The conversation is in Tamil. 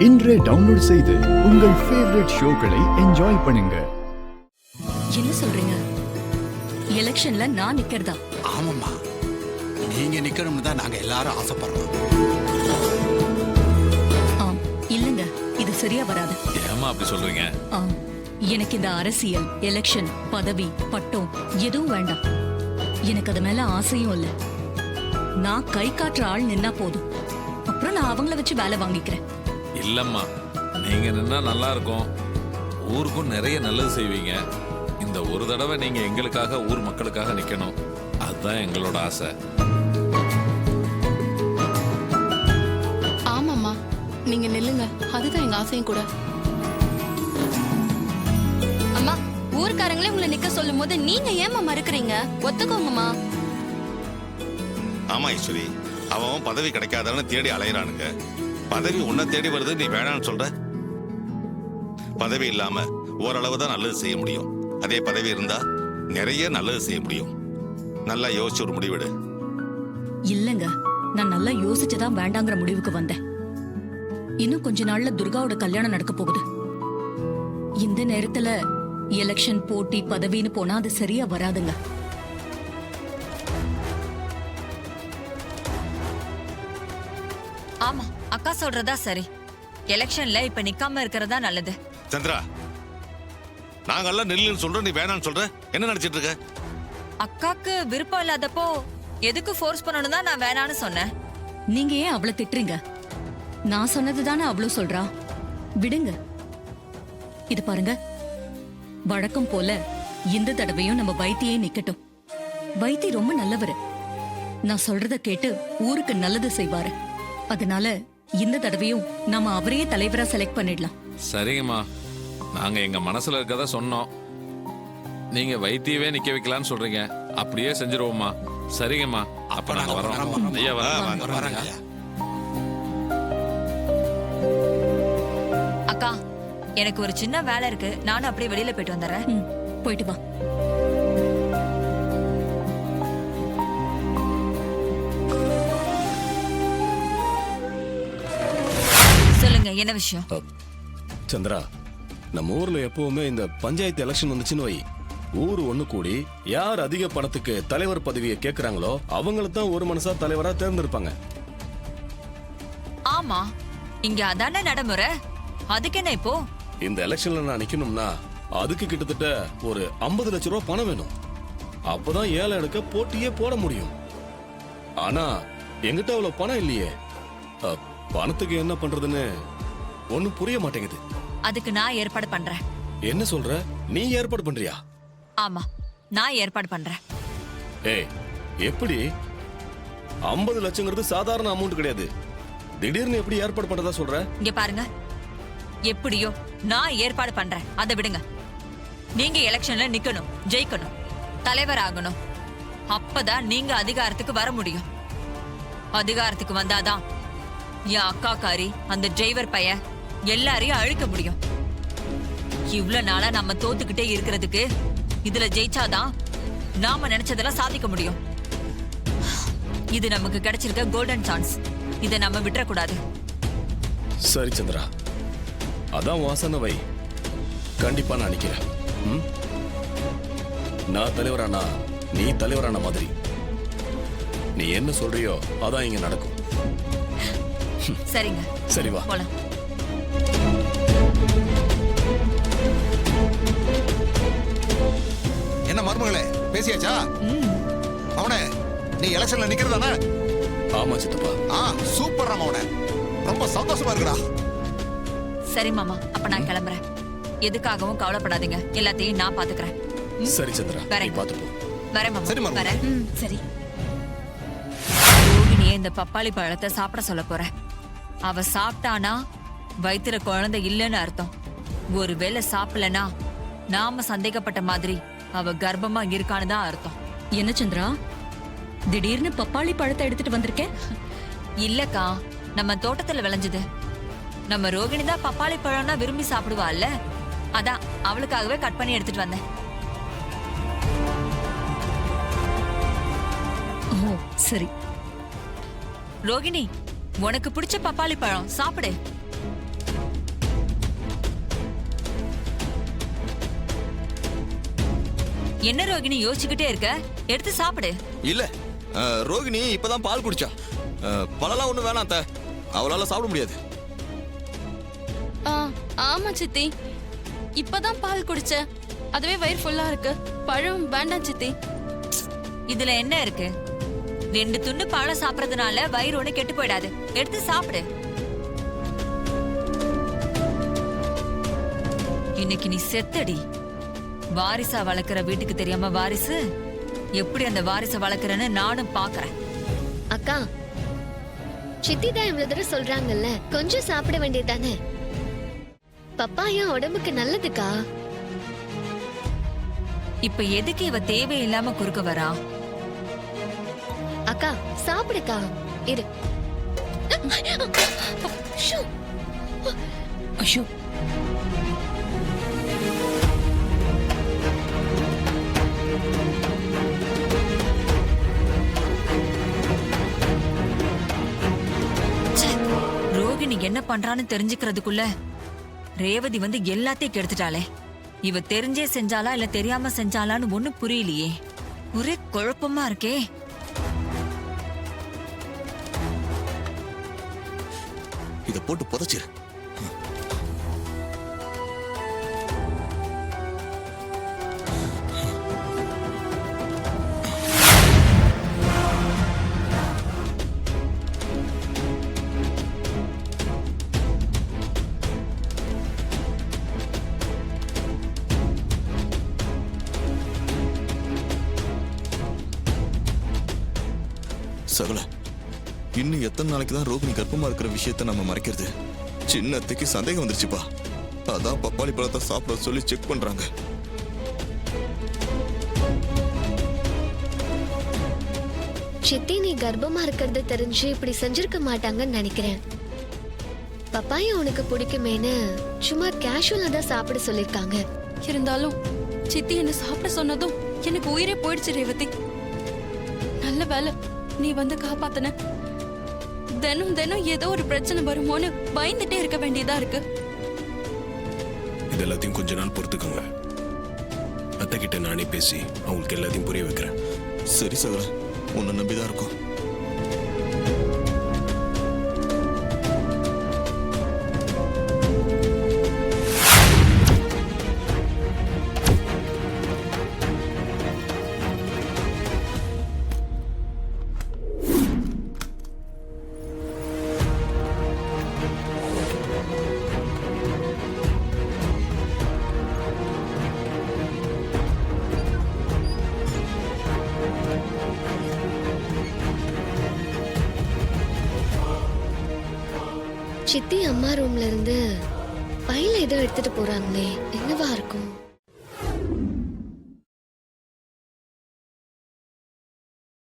இன்றே டவுன்லோட் செய்து உங்கள் ஃபேவரட் ஷோக்களை என்ஜாய் பண்ணுங்க. என்ன சொல்றீங்க? எலெக்ஷன்ல நான் நிக்கிறதா? ஆமாம்மா, நீங்க நிக்கணும்னு தான் நாங்க எல்லாரும் ஆசைப்படுறோம். இல்லங்க, இது சரியா வராது. ஏமா அப்படி சொல்றீங்க? எனக்கு இந்த அரசியல், எலெக்ஷன், பதவி, பட்டம் எதுவும் வேண்டாம். எனக்கு அது மேல ஆசையும் இல்ல. நான் கை காட்டுற ஆள் நின்னா போதும். அப்புறம் நான் அவங்கள வச்சு வேலை வாங்கிக்கிறேன். இல்லம்மா, நீங்க நின்னா நல்லா இருக்கும். ஊருக்கும் நிறைய நல்லது செய்வீங்க. இந்த ஒரு தடவை நீங்க எங்களுக்காக, ஊர் மக்களுக்காக நிக்கணும். அதுதான் எங்களோட ஆசை. ஆமாம்மா, நீங்க நில்லுங்க. அதுதான் எங்க ஆசையும் கூட. அம்மா, ஊர்க்காரங்களே உங்களை நிக்க சொல்லும் போது நீங்க ஏமா மறுக்கிறீங்க? ஒத்துக்கோங்கம்மா. ஆமா ஈஸ்வரி, அவன் பதவி கிடைக்காதவன்னு தேடி அலையறானுங்க. பதவி உன்னை தேடி வருது, நீ வேணான்னு சொல்ற. பதவி இல்லாம ஓரளவு தான் நல்லது செய்ய முடியும். அதே பதவி இருந்தா நிறைய நல்லது செய்ய முடியும். நல்லா யோசிச்சு ஒரு முடிவெடு. இல்லங்க, நான் நல்லா யோசிச்சுதான் வேண்டாங்கிற முடிவுக்கு வந்தேன். இன்னும் கொஞ்ச நாள்ல துர்காவோட கல்யாணம் நடக்க போகுது. இந்த நேரத்துல எலெக்ஷன், போட்டி, பதவின்னு போனா அது சரியா வராதுங்க. ஆமா, அக்கா சொல்றதா சரி. எலெக்ஷன்ல இப்ப நிக்காம இருக்கிறதா நல்லது. சந்திரா, நாங்கெல்லாம் நெல்லுன்னு சொல்றோம், நீ வேணான்னு சொல்ற. என்ன நினைச்சிட்டு இருக்க? அக்காக்கு விருப்பம் இல்லாதப்போ எதுக்கு ஃபோர்ஸ் பண்ணணும் தான் நான் வேணான்னு சொன்னேன். நீங்க ஏன் அவளை திட்டுறீங்க? நான் சொன்னதுதானே அவ்வளவு சொல்றா. விடுங்க. இது பாருங்க, வழக்கம் போல இந்த தடவையும் நம்ம வைத்தியே நிக்கட்டும். வைத்தி ரொம்ப நல்லவரு. நான் சொல்றத கேட்டு ஊருக்கு நல்லது செய்வாரு. அதனால இந்த தடவையும் நாம அவரையே தலைவரா செலக்ட் பண்ணிடலாம். சரிங்கம்மா, நாங்க எங்க மனசுல இருக்கதா சொன்னோம். நீங்க வைத்தியவே நிக்க வைக்கலான்னு சொல்றீங்க. அப்படியே செஞ்சிருவோம்மா. சரிங்கம்மா, அப்ப நாங்க வரோம். ஐயா வராங்க. அக்கா, எனக்கு ஒரு சின்ன வேலை இருக்கு. நானும் அப்படியே வெளியில போயிட்டு வந்துடுறேன். போயிட்டு வா. சொல்லுங்க, என்ன விஷயம்? சந்திரா, நம்ம ஊர்ல எப்பவுமே இந்த பஞ்சாயத்து எலெக்ஷன் வந்துச்சுன்னு வை, ஊர் ஒண்ணு கூடி யார் அதிக பணத்துக்கு தலைவர் பதவியை கேக்குறாங்களோ அவங்கள தான் ஒரு மனசா தலைவரா தேர்ந்தெடுப்பாங்க. ஆமா, இங்க அதானே நடைமுறை. அதுக்கு என்ன இப்போ? இந்த எலெக்ஷன்ல நான் நிக்கணும்னா அதுக்கு கிட்டத்தட்ட ஒரு 50 லட்சம் ரூபாய் பணம் வேணும். அப்பதான் ஏழை எடுக்க போட்டியே போட முடியும். ஆனா எங்கிட்ட அவ்வளவு பணம் இல்லையே. பணத்துக்கு என்ன பண்றதுன்னு ஒண்ணும் புரிய மாட்டேங்குது. அதுக்கு நான் ஏற்பாடு பண்றேன். என்ன சொல்ற? நீ ஏற்பாடு பண்றியா? ஆமா, நான் ஏற்பாடு பண்றேன். ஏய், எப்படி? 50 லட்சங்கிறது சாதாரண அமௌண்ட் கிடையாது. திடீர்னு எப்படி ஏற்பாடு பண்றதா சொல்ற? இங்க பாருங்க, எப்படியோ நான் ஏற்பாடு பண்றேன். அதை விடுங்க. நீங்க எலெக்ஷன்ல நிக்கணும், ஜெயிக்கணும், தலைவர் ஆகணும். அப்பதான் நீங்க அதிகாரத்துக்கு வர முடியும். அதிகாரத்துக்கு வந்தாதான் என் அக்காக்காரி, அந்த டிரைவர் பையன் எல்லாரையும் அழிக்க முடியும். இவ்வளவு நாளா நம்ம தோத்துக்கிட்டே இருக்கிறதுக்கு இதுல ஜெயிச்சாதான் நாம நினைச்சதெல்லாம் சாதிக்க முடியும். இது நமக்கு கிடைச்சிருக்க கோல்டன் சான்ஸ். இதை நம்ம விட்டுறக்கூடாது. சரி சந்திரா, அதான் வாசனை வை. கண்டிப்பா நான் நிக்கிறேன். நான் தலைவரானா நீ தலைவரான மாதிரி. நீ என்ன சொல்றியோ அதான் இங்க நடக்கும். சரிங்க, சரி வா போலாம். என்ன மருமகளே, பேசியாச்சா? அவனே, நீ எலெக்ஷன்ல நிக்கிறதானே? ஆமா சித்தப்பா. சூப்பர் அவனே, ரொம்ப சந்தோஷமா இருக்குடா. சரி மாமா, அப்ப நான் கிளம்புறேன். எதுக்காகவும் கவலைப்படாதீங்க, எல்லாத்தையும் நான் பாத்துக்கிறேன். சரி சந்திரா, வரேன். பாத்துப்போ. வரேன் மாமா. சரி மாமா. வரேன். சரி. ரோகிணியை இந்த பப்பாளி பழத்தை சாப்பிட சொல்ல போறேன். அவ சாப்பிட்டானா வயிற்றுல குழந்தை இல்லைன்னு அர்த்தம். ஒருவேளை சாப்பிடலனா நாம சந்தேகப்பட்ட மாதிரி அவ கர்ப்பமா இருக்கான்னு தான் அர்த்தம். என்ன சந்திரா, திடீர்னு பப்பாளி பழத்தை எடுத்துட்டு வந்திருக்கேன்? இல்லக்கா, நம்ம தோட்டத்துல விளைஞ்சது. நம்ம ரோகிணி தான் பப்பாளி பழம்னா விரும்பி சாப்பிடுவாள்ல, அதான் அவளுக்காகவே கட் பண்ணி எடுத்துட்டு வந்தேன். ஓ சரி. ரோகிணி, உனக்கு பிடிச்ச பப்பாளி பழம் சாப்பிடு. என்ன ரோகிணி யோசிச்சுக்கிட்டே இருக்க? எடுத்து சாப்பிடு. இல்ல ரோகிணி இப்பதான் பால் குடிச்சா. பழலாம் ஒண்ணும் வேணாம் அத்தை, அவளால சாப்பிட முடியாது. ஆமா சித்தி, இப்பதான் பால் குடிச்ச, அதுவே வயிறு ஃபுல்லா இருக்கு. பழம் வேண்டாம் சித்தி. இதுல என்ன இருக்கு? 2 துண்டு பழம் சாப்பிடறதுனால வயிறு ஒண்ணு கெட்டு போயிடாது. எடுத்து சாப்பிடு. இன்னைக்கு நீ செத்தடி. வாரிசா வளர்க்குற வீட்டுக்கு தெரியாம வாரிசு எப்படி அந்த வாரிசை வளர்க்குறன்னு நானும் பாக்குறேன். அக்கா, சித்தி தான் இவ்வளவு தூரம் சொல்றாங்கல்ல, கொஞ்சம் சாப்பிட வேண்டியதானே? பப்பாயா உடம்புக்கு நல்லதுக்கா. இப்ப எதுக்கு இவ தேவையில்லாம குறுக்க வரா? அக்கா சாப்பிடுக்கா. இரு. ஷூ. ஐயோ, ரோகிணி என்ன பண்றான்னு தெரிஞ்சுக்கிறதுக்குள்ள ரேவதி வந்து எல்லாத்தையும் கெடுத்துட்டாளே. இவ தெரிஞ்சே செஞ்சாலா இல்ல தெரியாம செஞ்சாலான்னு ஒண்ணும் புரியலையே. ஒரே குழப்பமா இருக்கே. இத போட்டு புதைச்சிரு. சகல, இன்னும் எத்தனை நாளைக்கு தான் ரோகிணி கர்ப்பமா இருக்கிற விஷயத்த நம்ம மறைக்கிறது? சின்னத்துக்கு சந்தேகம் வந்துருச்சுப்பா. அதான் பப்பாளி பழத்தை சாப்பிட சொல்லி செக் பண்றாங்க. சித்தி நீ கர்ப்பமா இருக்கிறது தெரிஞ்சு இப்படி செஞ்சிருக்க மாட்டாங்கன்னு நினைக்கிறேன். பப்பாயா உனக்கு பிடிக்குமேன்னு சும்மா கேஷுவலா தான் சாப்பிட சொல்லிருக்காங்க. இருந்தாலும் சித்தி என்ன சாப்பிட சொன்னதும் எனக்கு உயிரே போயிடுச்சு ரேவதி. நல்ல வேலை நீ வந்து காப்பாத்தன. தினம் தினம் ஏதோ ஒரு பிரச்சனை வருமோன்னு பயந்துட்டே இருக்க வேண்டியதா இருக்கு. இது எல்லாத்தையும் கொஞ்ச நாள் பொறுத்துக்கோங்க. அத்தை கிட்ட நானே பேசி அவங்களுக்கு எல்லாத்தையும் புரிய வைக்கிறேன். சரி சகல, உன்னை நம்பிதான் இருக்கும். சித்தி அம்மா ரூம்ல இருந்து பையில ஏதோ எடுத்துட்டு போறாங்களே, என்னவா இருக்கும்?